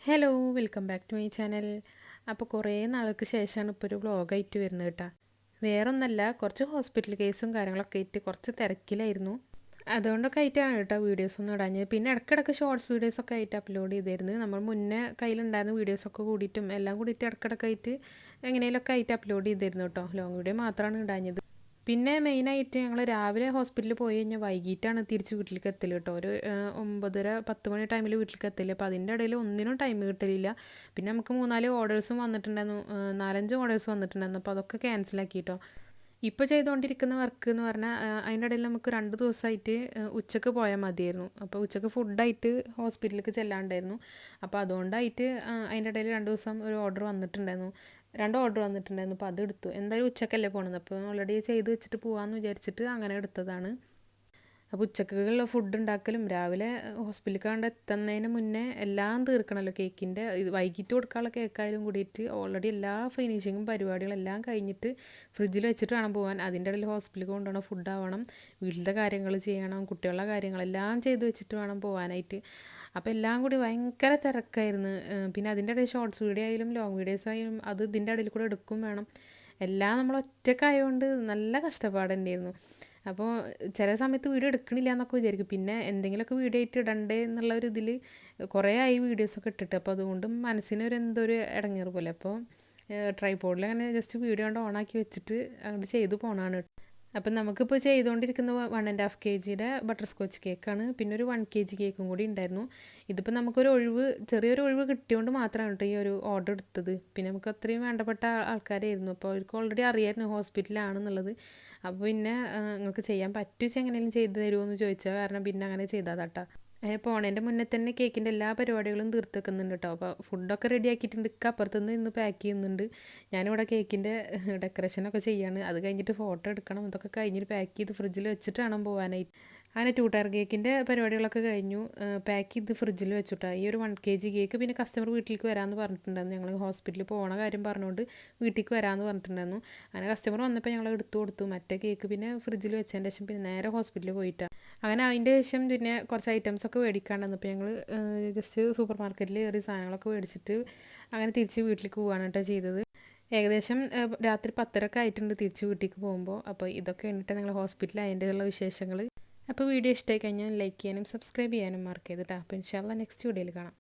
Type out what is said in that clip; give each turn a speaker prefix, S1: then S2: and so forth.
S1: Hello welcome back to my channel. അപ്പോൾ കുറേ നാൾക്ക് ശേഷമാണ് ഇപ്പോൾ ഒരു വ്ളോഗായിട്ട് വരുന്നത് കേട്ടോ. വേറൊന്നല്ല, കുറച്ച് ഹോസ്പിറ്റൽ കേസും കാര്യങ്ങളൊക്കെ ആയിട്ട് കുറച്ച് തിരക്കിലായിരുന്നു. അതുകൊണ്ടൊക്കെ ആയിട്ടാണ് കേട്ടോ വീഡിയോസൊന്നും ഇടാഞ്ഞത്. പിന്നെ ഇടയ്ക്കിടയ്ക്ക് ഷോർട്സ് വീഡിയോസൊക്കെ ആയിട്ട് അപ്ലോഡ് ചെയ്തിരുന്നു. നമ്മൾ മുന്നേ കയ്യിലുണ്ടായിരുന്ന വീഡിയോസൊക്കെ കൂടിയിട്ടും എല്ലാം കൂടിയിട്ട് ഇടയ്ക്കിടയ്ക്ക് ആയിട്ട് എങ്ങനെയൊക്കെ ആയിട്ട് അപ്ലോഡ് ചെയ്തിരുന്നു കേട്ടോ. ലോങ് വീഡിയോ മാത്രമാണ് ഇടാഞ്ഞത്. പിന്നെ മെയിനായിട്ട് ഞങ്ങൾ രാവിലെ ഹോസ്പിറ്റലിൽ പോയി കഴിഞ്ഞാൽ വൈകിട്ടാണ് തിരിച്ച് വീട്ടിലേക്ക് എത്തൽ കേട്ടോ. ഒരു 9:30-10 മണി ടൈമിൽ വീട്ടിലേക്ക് എത്തൽ. അപ്പോൾ അതിൻ്റെ ഇടയിൽ ഒന്നിനും ടൈം കിട്ടലില്ല. പിന്നെ നമുക്ക് 3-4 ഓർഡേഴ്സും വന്നിട്ടുണ്ടായിരുന്നു, 4-5 ഓർഡേഴ്സ് വന്നിട്ടുണ്ടായിരുന്നു. അപ്പോൾ അതൊക്കെ ക്യാൻസലാക്കി കേട്ടോ. ഇപ്പോൾ ചെയ്തുകൊണ്ടിരിക്കുന്ന വർക്ക് എന്ന് പറഞ്ഞാൽ അതിൻ്റെ ഇടയിൽ നമുക്ക് 2 ദിവസമായിട്ട് ഉച്ചക്ക് പോയാൽ മതിയായിരുന്നു. അപ്പോൾ ഉച്ചക്ക് ഫുഡായിട്ട് ഹോസ്പിറ്റലിലേക്ക് ചെല്ലാണ്ടായിരുന്നു. അപ്പോൾ അതുകൊണ്ടായിട്ട് അതിൻ്റെ ഇടയിൽ 2 ദിവസം ഒരു ഓർഡർ വന്നിട്ടുണ്ടായിരുന്നു, 2 ഓർഡർ വന്നിട്ടുണ്ടായിരുന്നു. അപ്പോൾ അതെടുത്തു. എന്തായാലും ഉച്ചക്കല്ലേ പോകണത്, അപ്പോൾ ഓൾറെഡി ചെയ്ത് വെച്ചിട്ട് പോകാമെന്ന് വിചാരിച്ചിട്ട് അങ്ങനെ എടുത്തതാണ്. അപ്പോൾ ഉച്ചക്കുള്ള ഫുഡ് ഉണ്ടാക്കലും രാവിലെ ഹോസ്പിറ്റലിൽ കണ്ട് എത്തുന്നതിന് മുന്നേ എല്ലാം തീർക്കണമല്ലോ. കേക്കിൻ്റെ വൈകിട്ട് കൊടുക്കാനുള്ള കേക്കായാലും കൂടിയിട്ട് ഓൾറെഡി എല്ലാ ഫിനിഷിങ്ങും പരിപാടികളെല്ലാം കഴിഞ്ഞിട്ട് ഫ്രിഡ്ജിൽ വെച്ചിട്ട് വേണം പോകാൻ. അതിൻ്റെ ഇടയിൽ ഹോസ്പിറ്റലിൽ കൊണ്ടുപോകണം, ഫുഡാവണം, വീട്ടിലത്തെ കാര്യങ്ങൾ ചെയ്യണം, കുട്ടികളുടെ കാര്യങ്ങളെല്ലാം ചെയ്ത് വെച്ചിട്ട് വേണം പോകാനായിട്ട്. അപ്പോൾ എല്ലാം കൂടി ഭയങ്കര തിരക്കായിരുന്നു. പിന്നെ അതിൻ്റെ ഇടയിൽ ഷോർട്സ് വീഡിയോ ആയാലും ലോങ് വീഡിയോസ് ആയാലും അത് ഇതിൻ്റെ ഇടയിൽ കൂടെ എടുക്കും വേണം. എല്ലാം നമ്മൾ ഒറ്റക്കായതുകൊണ്ട് നല്ല കഷ്ടപ്പാട് തന്നെയായിരുന്നു. അപ്പോൾ ചില സമയത്ത് വീഡിയോ എടുക്കണില്ല എന്നൊക്കെ വിചാരിക്കും. പിന്നെ എന്തെങ്കിലുമൊക്കെ വീഡിയോ ആയിട്ട് ഇടണ്ടേ എന്നുള്ള ഒരു ഇതിൽ കുറേ ആയി വീഡിയോസൊക്കെ ഇട്ടിട്ട്. അപ്പോൾ അതുകൊണ്ട് മനസ്സിനൊരു എന്തോ ഒരു ഇടങ്ങേറ് പോലെ. അപ്പോൾ ട്രൈപോഡിൽ അങ്ങനെ ജസ്റ്റ് വീഡിയോ കൊണ്ട് ഓണാക്കി വെച്ചിട്ട് അങ്ങോട്ട് ചെയ്തു പോകണമാണ്. അപ്പം നമുക്കിപ്പോൾ ചെയ്തുകൊണ്ടിരിക്കുന്ന 1.5 kg ബട്ടർ സ്കോച്ച് കേക്കാണ്. പിന്നെ ഒരു 1 kg കേക്കും കൂടി ഉണ്ടായിരുന്നു. ഇതിപ്പോൾ നമുക്കൊരു ഒഴിവ്, ചെറിയൊരു ഒഴിവ് കിട്ടിയോണ്ട് മാത്രമാണ് കേട്ടോ ഈ ഒരു ഓർഡർ എടുത്തത്. പിന്നെ നമുക്ക് അത്രയും വേണ്ടപ്പെട്ട ആൾക്കാരായിരുന്നു. അപ്പോൾ അവർക്ക് ഓൾറെഡി അറിയായിരുന്നു ഹോസ്പിറ്റലാണെന്നുള്ളത്. അപ്പോൾ പിന്നെ നിങ്ങൾക്ക് ചെയ്യാൻ പറ്റുവെച്ച് എങ്ങനെയും ചെയ്ത് തരുമോ എന്ന് ചോദിച്ചാൽ കാരണം പിന്നെ അങ്ങനെ ചെയ്താതാട്ടാ. പോണേൻ്റെ മുന്നേ തന്നെ കേക്കിൻ്റെ എല്ലാ പരിപാടികളും തീർത്ത് വെക്കുന്നുണ്ട് കേട്ടോ. അപ്പോൾ ഫുഡൊക്കെ റെഡി ആക്കിയിട്ടുണ്ട്. അപ്പുറത്തുനിന്ന് ഇന്ന് പാക്ക് ചെയ്യുന്നുണ്ട്. ഞാനിവിടെ കേക്കിൻ്റെ ഡെക്കറേഷനൊക്കെ ചെയ്യാണ്. അത് കഴിഞ്ഞിട്ട് ഫോട്ടോ എടുക്കണം. ഇതൊക്കെ കഴിഞ്ഞിട്ട് പാക്ക് ചെയ്ത് ഫ്രിഡ്ജിൽ വെച്ചിട്ട് വേണം പോകാനായിട്ട്. അങ്ങനെ 2 ടയർ കേക്കിൻ്റെ പരിപാടികളൊക്കെ കഴിഞ്ഞു. പാക്ക് ചെയ്ത് ഫ്രിഡ്ജിൽ വെച്ചിട്ടാണ് ഈ ഒരു 1 kg കേക്ക്. പിന്നെ കസ്റ്റമർ വീട്ടിലേക്ക് വരാമെന്ന് പറഞ്ഞിട്ടുണ്ടായിരുന്നു. ഞങ്ങൾ ഹോസ്പിറ്റലിൽ പോകണ കാര്യം പറഞ്ഞുകൊണ്ട് വീട്ടിലേക്ക് വരാമെന്ന് പറഞ്ഞിട്ടുണ്ടായിരുന്നു. അങ്ങനെ കസ്റ്റമർ വന്നപ്പോൾ ഞങ്ങൾ എടുത്തു കൊടുത്തു. മറ്റേ കേക്ക് പിന്നെ ഫ്രിഡ്ജിൽ വെച്ചതിന് ശേഷം പിന്നെ നേരെ ഹോസ്പിറ്റലിൽ പോയിട്ടാണ്. അങ്ങനെ അതിൻ്റെ ശേഷം പിന്നെ കുറച്ച് ഐറ്റംസൊക്കെ മേടിക്കാണ്ട് അപ്പോൾ ഞങ്ങൾ ജസ്റ്റ് സൂപ്പർ മാർക്കറ്റിൽ കയറി സാധനങ്ങളൊക്കെ മേടിച്ചിട്ട് അങ്ങനെ തിരിച്ച് വീട്ടിലേക്ക് പോകാനാണ് കേട്ടോ ചെയ്തത്. ഏകദേശം രാത്രി 10:30 ആയിട്ടുണ്ട് തിരിച്ച് വീട്ടിലേക്ക് പോകുമ്പോൾ. അപ്പോൾ ഇതൊക്കെ കണ്ടിട്ട് ഞങ്ങൾ ഹോസ്പിറ്റലിൽ അതിൻ്റെയുള്ള വിശേഷങ്ങൾ. അപ്പോൾ വീഡിയോ ഇഷ്ടമായി കഴിഞ്ഞാൽ ലൈക്ക് ചെയ്യാനും സബ്സ്ക്രൈബ് ചെയ്യാനും മറക്കരുത് കേട്ടോ. അപ്പോൾ ഇൻഷാല്ലാ നെക്സ്റ്റ് വീഡിയോയിൽ കാണാം.